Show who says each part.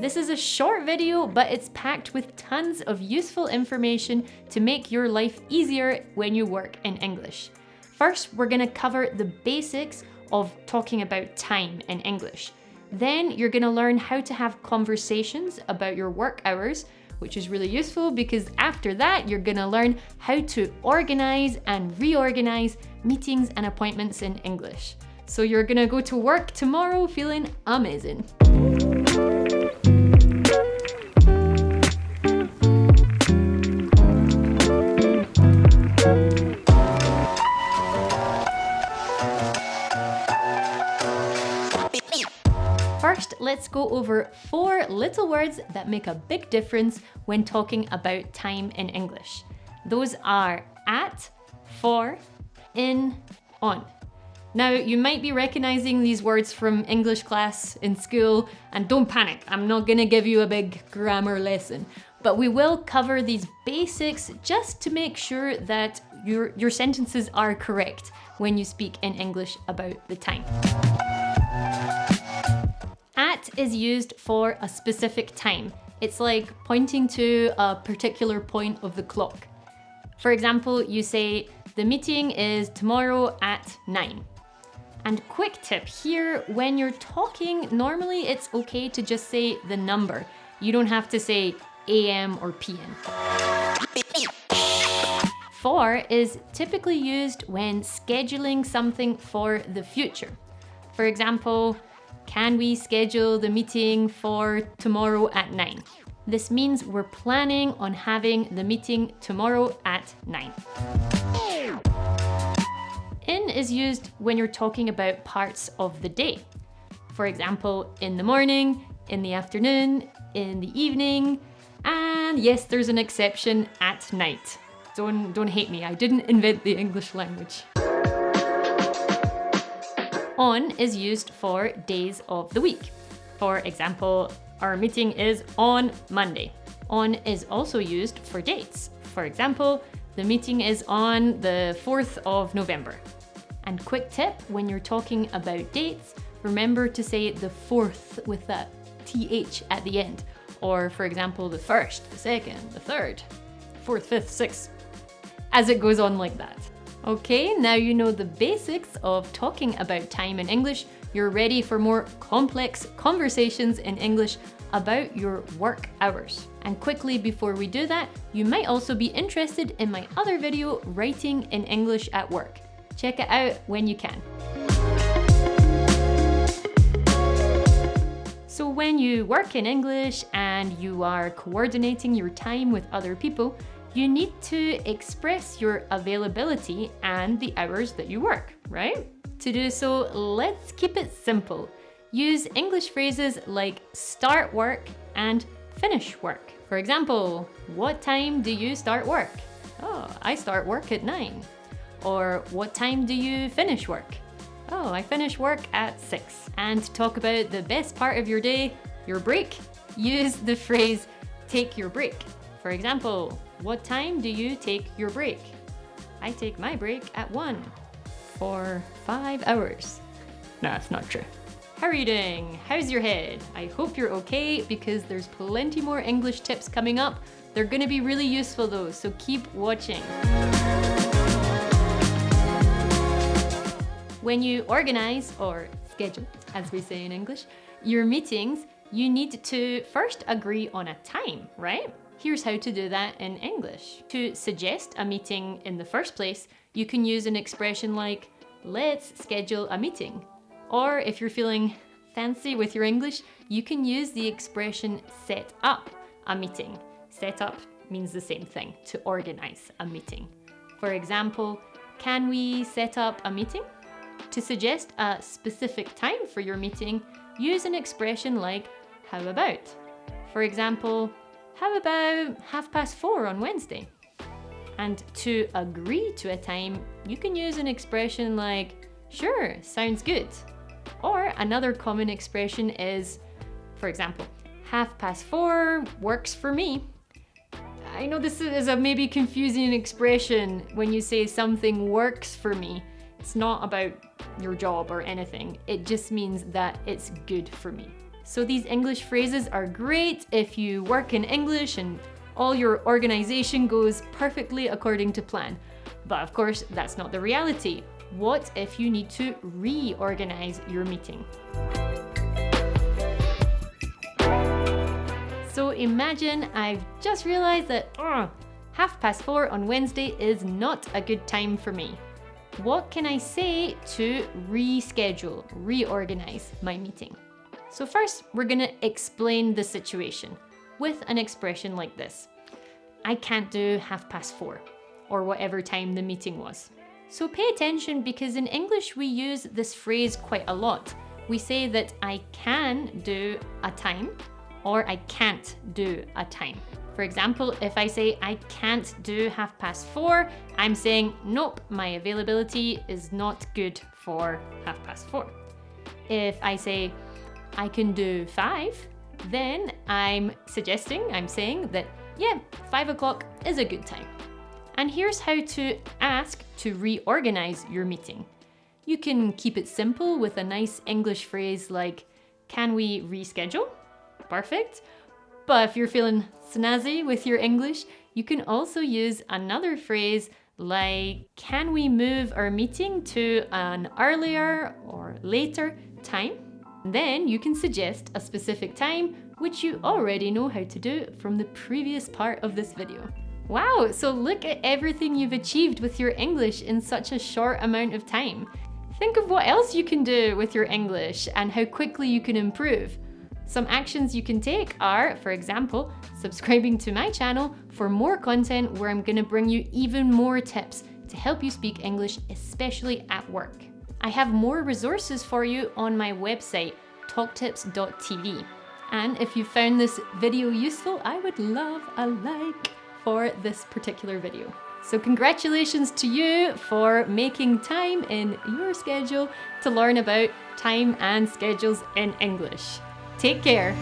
Speaker 1: This is a short video, but it's packed with tons of useful information to make your life easier when you work in English. First, we're gonna cover the basics of talking about time in English. Then you're gonna learn how to have conversations about your work hours, which is really useful because after that, you're gonna learn how to organize and reorganize meetings and appointments in English. So you're gonna go to work tomorrow feeling amazing. First, let's go over 4 little words that make a big difference when talking about time in English. Those are at, for, in, on. Now, you might be recognizing these words from English class in school, and don't panic, I'm not gonna give you a big grammar lesson, but we will cover these basics just to make sure that your sentences are correct when you speak in English about the time. At is used for a specific time. It's like pointing to a particular point of the clock. For example, you say, the meeting is tomorrow at 9. And quick tip here, when you're talking, normally it's okay to just say the number. You don't have to say AM or PM. For is typically used when scheduling something for the future. For example, can we schedule the meeting for tomorrow at 9? This means we're planning on having the meeting tomorrow at 9. In is used when you're talking about parts of the day. For example, in the morning, in the afternoon, in the evening, and yes, there's an exception, at night. Don't hate me, I didn't invent the English language. On is used for days of the week. For example, our meeting is on Monday. On is also used for dates. For example, the meeting is on the 4th of November. And quick tip, when you're talking about dates, remember to say the 4th with that TH at the end. Or for example, the 1st, the 2nd, the 3rd, 4th, 5th, 6th, as it goes on like that. Okay, now you know the basics of talking about time in English. You're ready for more complex conversations in English about your work hours. And quickly before we do that, you might also be interested in my other video, Writing in English at Work. Check it out when you can. So when you work in English and you are coordinating your time with other people, you need to express your availability and the hours that you work, right? To do so, let's keep it simple. Use English phrases like start work and finish work. For example, what time do you start work? Oh, I start work at 9. Or what time do you finish work? Oh, I finish work at 6. And to talk about the best part of your day, your break, use the phrase take your break. For example, what time do you take your break? I take my break at 1 for 5 hours. No, that's not true. How are you doing? How's your head? I hope you're okay because there's plenty more English tips coming up. They're gonna be really useful though, so keep watching. When you organize or schedule, as we say in English, your meetings, you need to first agree on a time, right? Here's how to do that in English. To suggest a meeting in the first place, you can use an expression like, let's schedule a meeting. Or if you're feeling fancy with your English, you can use the expression set up a meeting. Set up means the same thing, to organize a meeting. For example, can we set up a meeting? To suggest a specific time for your meeting, use an expression like, how about? For example, how about 4:30 on Wednesday? And to agree to a time, you can use an expression like, sure, sounds good. Or another common expression is, for example, 4:30 works for me. I know this is a maybe confusing expression when you say something works for me. It's not about your job or anything. It just means that it's good for me. So these English phrases are great if you work in English and all your organization goes perfectly according to plan. But of course, that's not the reality. What if you need to reorganize your meeting? So imagine I've just realized that 4:30 on Wednesday is not a good time for me. What can I say to reschedule, reorganize my meeting? So first, we're gonna explain the situation with an expression like this. I can't do 4:30, or whatever time the meeting was. So pay attention because in English we use this phrase quite a lot. We say that I can do a time or I can't do a time. For example, if I say I can't do 4:30, I'm saying nope, my availability is not good for 4:30. If I say I can do 5, then I'm saying that yeah, 5 o'clock is a good time. And here's how to ask to reorganize your meeting. You can keep it simple with a nice English phrase like, can we reschedule? Perfect. But if you're feeling snazzy with your English, you can also use another phrase like, can we move our meeting to an earlier or later time? Then you can suggest a specific time, which you already know how to do from the previous part of this video. Wow, so look at everything you've achieved with your English in such a short amount of time. Think of what else you can do with your English and how quickly you can improve. Some actions you can take are, for example, subscribing to my channel for more content where I'm gonna bring you even more tips to help you speak English, especially at work. I have more resources for you on my website, talktips.tv. And if you found this video useful, I would love a like for this particular video. So congratulations to you for making time in your schedule to learn about time and schedules in English. Take care.